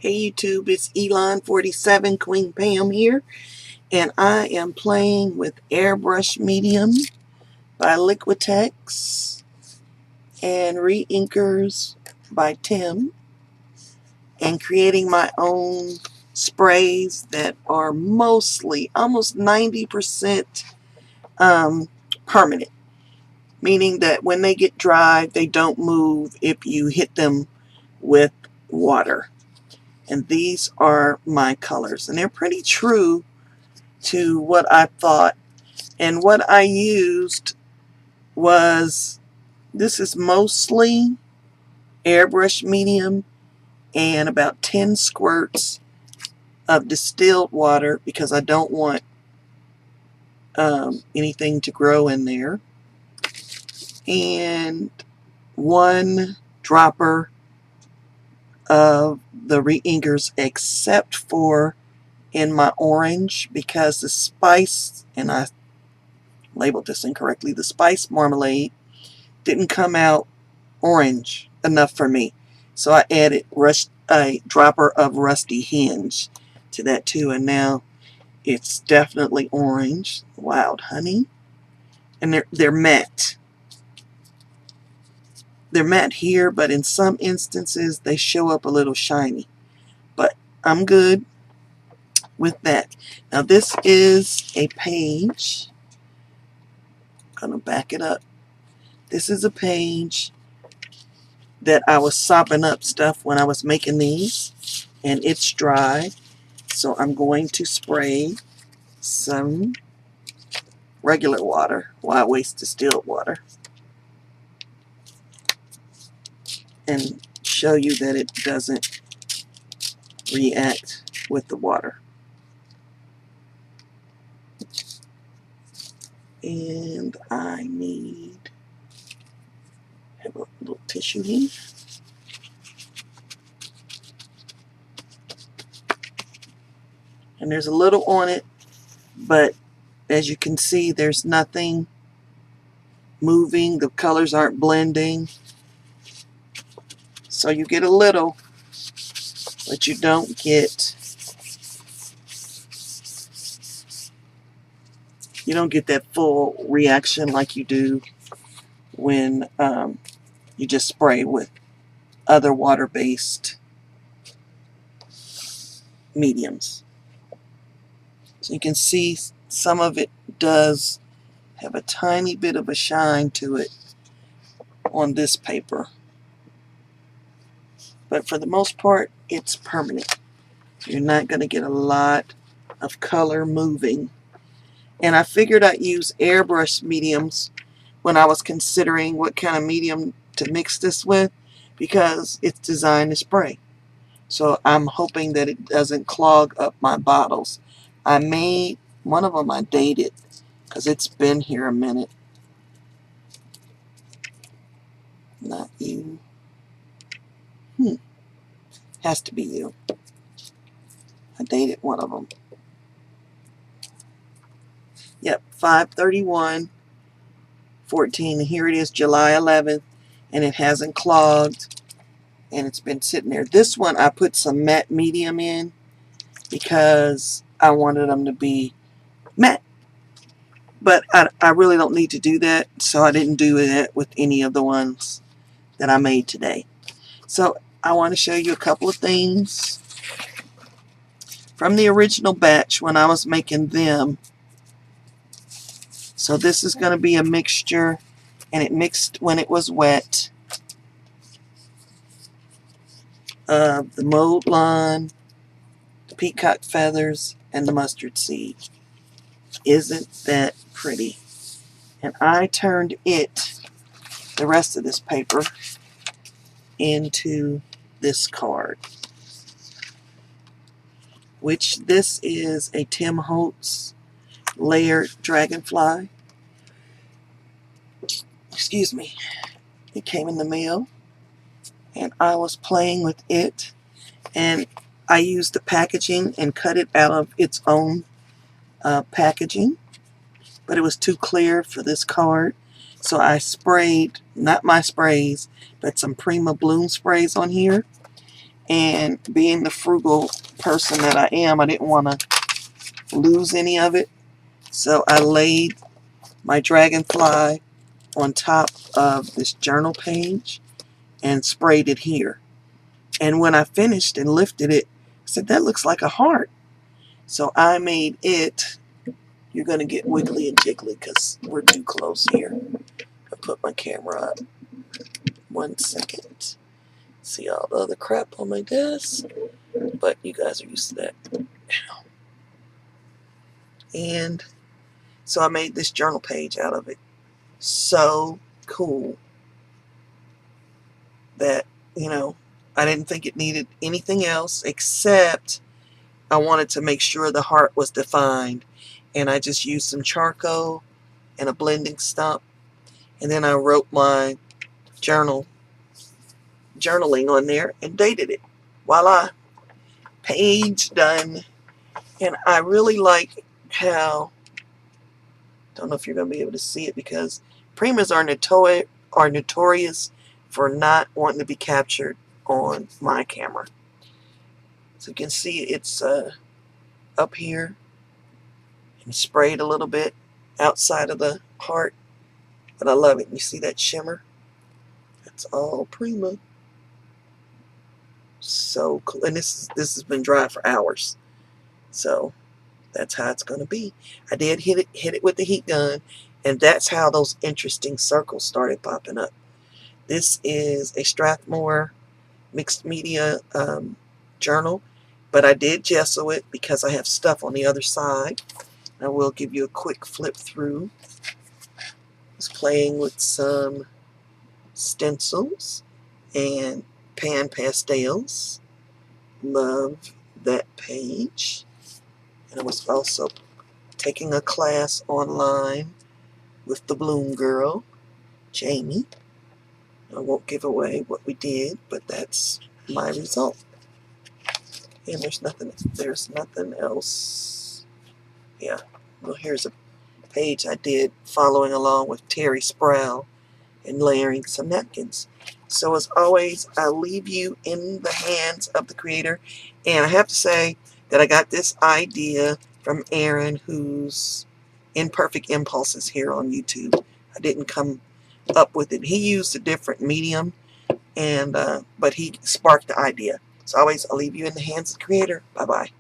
Hey YouTube, it's Elon47 Queen Pam here, and I am playing with Airbrush Medium by Liquitex and Re-Inkers by Tim, and creating my own sprays that are mostly, almost 90% permanent, meaning that when they get dry, they don't move if you hit them with water. And these are my colors, and they're pretty true to what I thought. And what I used was, this is mostly airbrush medium and about 10 squirts of distilled water because I don't want anything to grow in there, and 1 dropper of the Re-Inkers, except for in my orange, because the spice, and I labeled this incorrectly, the spice marmalade didn't come out orange enough for me. So I added a dropper of Rusty Hinge to that too, and now it's definitely orange. Wild Honey. And they're matte. They're matte here, but in some instances they show up a little shiny. But I'm good with that. Now this is a page. I'm going to back it up. This is a page that I was sopping up stuff when I was making these, and it's dry. So I'm going to spray some regular water. Why waste distilled water? And show you that it doesn't react with the water. And I have a little tissue here. And there's a little on it, but as you can see, there's nothing moving. The colors aren't blending. So you get a little, but you don't get that full reaction like you do when you just spray with other water-based mediums. So you can see some of it does have a tiny bit of a shine to it on this paper, but for the most part it's permanent. You're not going to get a lot of color moving. And I figured I'd use airbrush mediums when I was considering what kind of medium to mix this with, because it's designed to spray. So I'm hoping that it doesn't clog up my bottles. I made one of them, I dated because it's been here a minute. Not you. Has to be you. I dated one of them. Yep, 5/31/14. Here it is, July 11th, and it hasn't clogged, and it's been sitting there. This one I put some matte medium in because I wanted them to be matte. But I really don't need to do that, so I didn't do that with any of the ones that I made today. So I want to show you a couple of things from the original batch when I was making them. So this is going to be a mixture, and it mixed when it was wet, of the mowed lawn, the peacock feathers, and the mustard seed. Isn't that pretty? And I turned the rest of this paper, into this card, which this is a Tim Holtz layered dragonfly. Excuse me. It came in the mail, and I was playing with it, and I used the packaging and cut it out of its own packaging, but it was too clear for this card. So I sprayed, not my sprays, but some Prima Bloom sprays on here, And being the frugal person that I am, I didn't want to lose any of it. So I laid my dragonfly on top of this journal page and sprayed it here. And when I finished and lifted it, I said, that looks like a heart. So I made it. You're going to get wiggly and jiggly because we're too close here. I'll put my camera up. 1 second. See all the other crap on my desk. But you guys are used to that. And so I made this journal page out of it. So cool that, I didn't think it needed anything else except I wanted to make sure the heart was defined. And I just used some charcoal and a blending stump. And then I wrote my journaling on there and dated it. Voila. Page done. And I really like how, don't know if you're going to be able to see it because Primas are notorious for not wanting to be captured on my camera. So you can see it's up here and sprayed a little bit outside of the heart. But I love it. You see that shimmer? That's all Prima. So cool. And this has been dry for hours. So that's how it's going to be. I did hit it with the heat gun, and that's how those interesting circles started popping up. This is a Strathmore mixed media journal, but I did gesso it because I have stuff on the other side. I will give you a quick flip through. I was playing with some stencils and pan pastels. Love that page. And I was also taking a class online with the Bloom Girl, Jamie. I won't give away what we did, but that's my result. And there's nothing else. Yeah. Well, here's a page I did following along with Terry Sproul and layering some napkins. So as always, I leave you in the hands of the creator. And I have to say that I got this idea from Aaron, who's Imperfect Impulses here on YouTube. I didn't come up with it. He used a different medium, and but he sparked the idea. As always, I'll leave you in the hands of the creator. Bye-bye.